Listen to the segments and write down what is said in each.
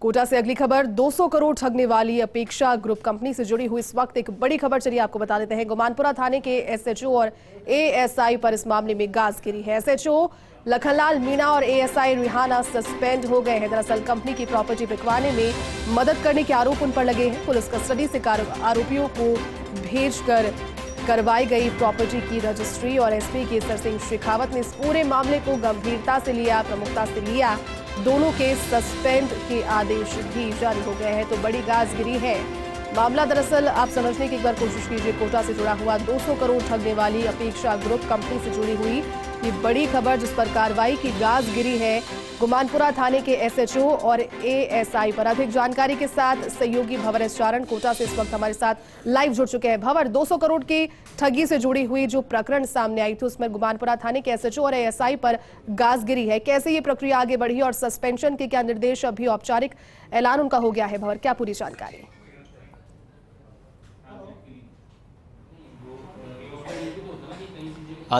कोटा से अगली खबर, 200 करोड़ ठगने वाली अपेक्षा ग्रुप कंपनी से जुड़ी हुई इस वक्त एक बड़ी खबर चलिए आपको बता देते हैं। गुमानपुरा थाने के एसएचओ और एएसआई पर इस मामले में गाज गिरी है। एसएचओ लखनलाल मीणा और एएसआई रिहाना सस्पेंड हो गए हैं। दरअसल कंपनी की प्रॉपर्टी बिकवाने में मदद करने के आरोप उन पर लगे हैं। पुलिस कस्टडी से आरोपियों को भेजकर करवाई गई प्रॉपर्टी की रजिस्ट्री और एसपी केसर सिंह शेखावत ने इस पूरे मामले को गंभीरता से लिया, प्रमुखता से लिया। दोनों के सस्पेंड के आदेश भी जारी हो गए हैं। तो बड़ी गाजगिरी है। मामला दरअसल आप समझने की एक बार कोशिश कीजिए। कोटा से जुड़ा हुआ 200 करोड़ ठगने वाली अपेक्षा ग्रुप कंपनी से जुड़ी हुई ये बड़ी खबर जिस पर कार्रवाई की गाज गिरी है गुमानपुरा थाने के एसएचओ और एएसआई पर। अधिक जानकारी के साथ सहयोगी भंवर एस चारण कोटा से इस वक्त हमारे साथ लाइव जुड़ चुके हैं। भंवर, 200 करोड़ की ठगी से जुड़ी हुई जो प्रकरण सामने आई थी उसमें गुमानपुरा थाने के एसएचओ और एएसआई पर गाज गिरी है। कैसे ये प्रक्रिया आगे बढ़ी और सस्पेंशन के क्या निर्देश, अभी औपचारिक ऐलान उनका हो गया है? भंवर, क्या पूरी जानकारी?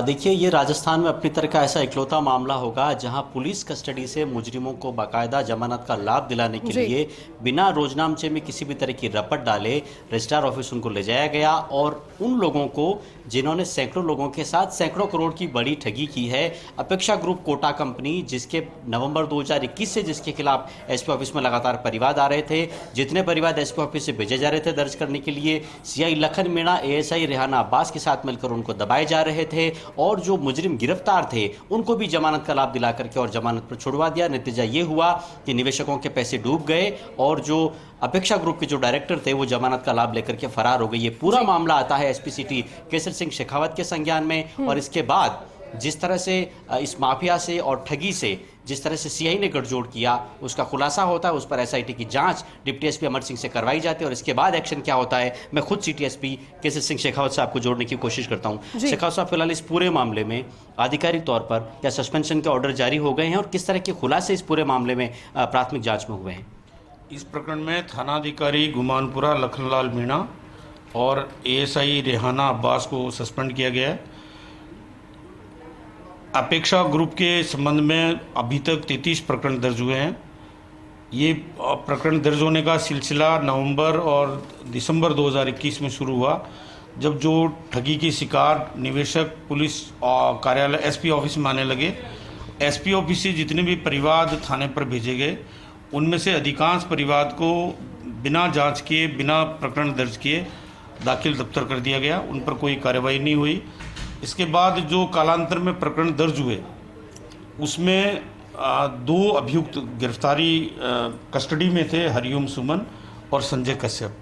देखिए, ये राजस्थान में अपनी तरह का ऐसा इकलौता मामला होगा जहां पुलिस कस्टडी से मुजरिमों को बाकायदा जमानत का लाभ दिलाने के लिए बिना रोजनामचे में किसी भी तरह की रपट डाले रजिस्ट्रार ऑफिस उनको ले जाया गया और उन लोगों को जिन्होंने सैकड़ों लोगों के साथ सैकड़ों करोड़ की बड़ी ठगी की है। अपेक्षा ग्रुप कोटा कंपनी जिसके नवंबर 2021 से जिसके खिलाफ एसपी ऑफिस में लगातार परिवाद आ रहे थे, जितने परिवाद एसपी ऑफिस से भेजे जा रहे थे दर्ज करने के लिए, सीआई लखन मीणा, एएसआई रेहाना अब्बास के साथ मिलकर उनको दबाए जा रहे थे और जो मुजरिम गिरफ्तार थे उनको भी जमानत का लाभ दिला करके और जमानत पर छुड़वा दिया। नतीजा ये हुआ कि निवेशकों के पैसे डूब गए और जो अपेक्षा ग्रुप के जो डायरेक्टर थे वो जमानत का लाभ लेकर के फरार हो गए। ये पूरा मामला आता है एसपी सिटी केसर सिंह शेखावत के संज्ञान में और इसके बाद जिस तरह से इस माफिया से और ठगी से जिस तरह से सीआई ने गठजोड़ किया उसका खुलासा होता है, उस पर एसआईटी की जांच डिप्टी एसपी अमर सिंह से करवाई जाती है और इसके बाद एक्शन क्या होता है मैं खुद सिटी एसपी केसर सिंह शेखावत से आपको जोड़ने की कोशिश करता हूं। शेखावत साहब, फिलहाल इस पूरे मामले में आधिकारिक तौर पर क्या सस्पेंशन के ऑर्डर जारी हो गए हैं और किस तरह के खुलासे इस पूरे मामले में प्राथमिक जाँच में हुए हैं? इस प्रकरण में थानाधिकारी गुमानपुरा लखनलाल मीणा और एएसआई रेहाना अब्बास को सस्पेंड किया गया है। अपेक्षा ग्रुप के संबंध में अभी तक 33 प्रकरण दर्ज हुए हैं। ये प्रकरण दर्ज होने का सिलसिला नवंबर और दिसंबर 2021 में शुरू हुआ, जब जो ठगी के शिकार निवेशक पुलिस कार्यालय एसपी ऑफिस में आने लगे। एसपी ऑफिस से जितने भी परिवाद थाने पर भेजे गए उनमें से अधिकांश परिवाद को बिना जांच किए, बिना प्रकरण दर्ज किए दाखिल दफ्तर कर दिया गया। उन पर कोई कार्रवाई नहीं हुई। इसके बाद जो कालांतर में प्रकरण दर्ज हुए उसमें 2 अभियुक्त गिरफ्तारी कस्टडी में थे, हरिओम सुमन और संजय कश्यप।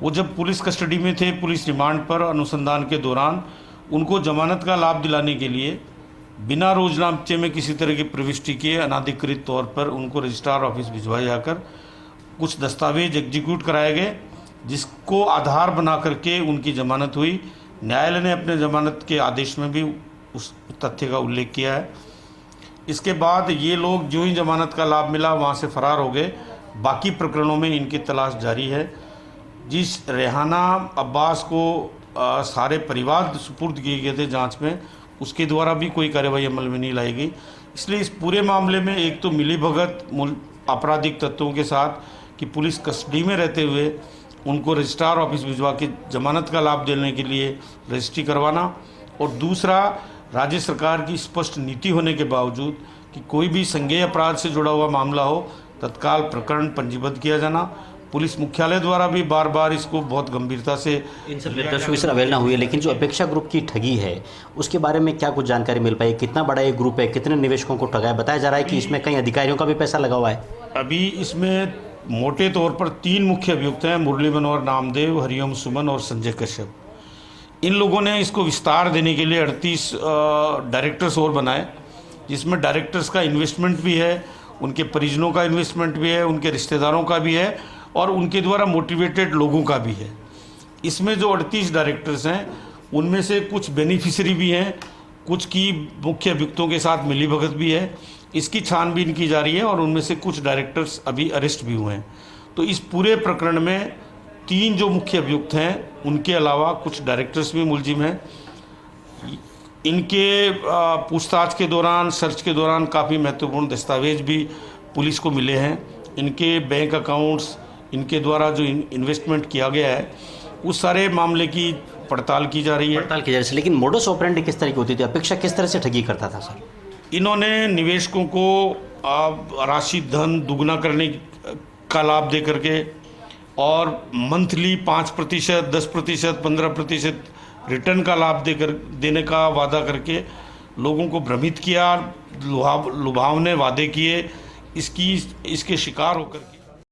वो जब पुलिस कस्टडी में थे, पुलिस रिमांड पर अनुसंधान के दौरान उनको जमानत का लाभ दिलाने के लिए बिना रोजनामचे में किसी तरह की प्रविष्टि के अनाधिकृत तौर पर उनको रजिस्ट्रार ऑफिस भिजवाया जाकर कुछ दस्तावेज एग्जीक्यूट कराए गए, जिसको आधार बना करके उनकी जमानत हुई। न्यायालय ने अपने जमानत के आदेश में भी उस तथ्य का उल्लेख किया है। इसके बाद ये लोग जो ही जमानत का लाभ मिला वहाँ से फरार हो गए। बाकी प्रकरणों में इनकी तलाश जारी है। जिस रेहाना अब्बास को सारे परिवार सुपुर्द किए गए थे जांच में, उसके द्वारा भी कोई कार्रवाई अमल में नहीं लाई गई। इसलिए इस पूरे मामले में एक तो मिलीभगत आपराधिक तत्वों के साथ कि पुलिस कस्टडी में रहते हुए उनको रजिस्ट्रार ऑफिस भिजवा के जमानत का लाभ देने के लिए रजिस्ट्री करवाना, और दूसरा राज्य सरकार की स्पष्ट नीति होने के बावजूद कि कोई भी संज्ञेय अपराध से जुड़ा हुआ मामला हो तत्काल प्रकरण पंजीबद्ध किया जाना। पुलिस मुख्यालय द्वारा भी बार बार इसको बहुत गंभीरता से इन सब निर्देशों की अवहेलना हुई है। लेकिन जो अपेक्षा ग्रुप की ठगी है उसके बारे में क्या कुछ जानकारी मिल पाई? कितना बड़ा ये ग्रुप है, कितने निवेशकों को ठगा है? बताया जा रहा है कि इसमें कई अधिकारियों का भी पैसा लगा हुआ है। अभी इसमें मोटे तौर पर 3 मुख्य अभियुक्त हैं, मुरली मनोहर नामदेव, हरिओम सुमन और संजय कश्यप। इन लोगों ने इसको विस्तार देने के लिए 38 डायरेक्टर्स और बनाए, जिसमें डायरेक्टर्स का इन्वेस्टमेंट भी है, उनके परिजनों का इन्वेस्टमेंट भी है, उनके रिश्तेदारों का भी है और उनके द्वारा मोटिवेटेड लोगों का भी है। इसमें जो 38 डायरेक्टर्स हैं उनमें से कुछ बेनिफिशियरी भी हैं, कुछ की मुख्य अभियुक्तों के साथ मिलीभगत भी है। इसकी छानबीन की जा रही है और उनमें से कुछ डायरेक्टर्स अभी अरेस्ट भी हुए हैं। तो इस पूरे प्रकरण में 3 जो मुख्य अभियुक्त हैं उनके अलावा कुछ डायरेक्टर्स भी मुलजिम हैं। इनके पूछताछ के दौरान, सर्च के दौरान काफ़ी महत्वपूर्ण दस्तावेज भी पुलिस को मिले हैं। इनके बैंक अकाउंट्स, इनके द्वारा जो इन्वेस्टमेंट किया गया है, उस सारे मामले की पड़ताल की जा रही है। पड़ताल की जा रही है, लेकिन मोडस ऑपरेंडी किस तरह की होती थी? अपेक्षा किस तरह से ठगी करता था सर? इन्होंने निवेशकों को राशि धन दुगना करने का लाभ दे करके और मंथली 5%, 10%, 15% रिटर्न का लाभ देने का वादा करके लोगों को भ्रमित किया, लुभावने वादे किए, इसके शिकार होकर के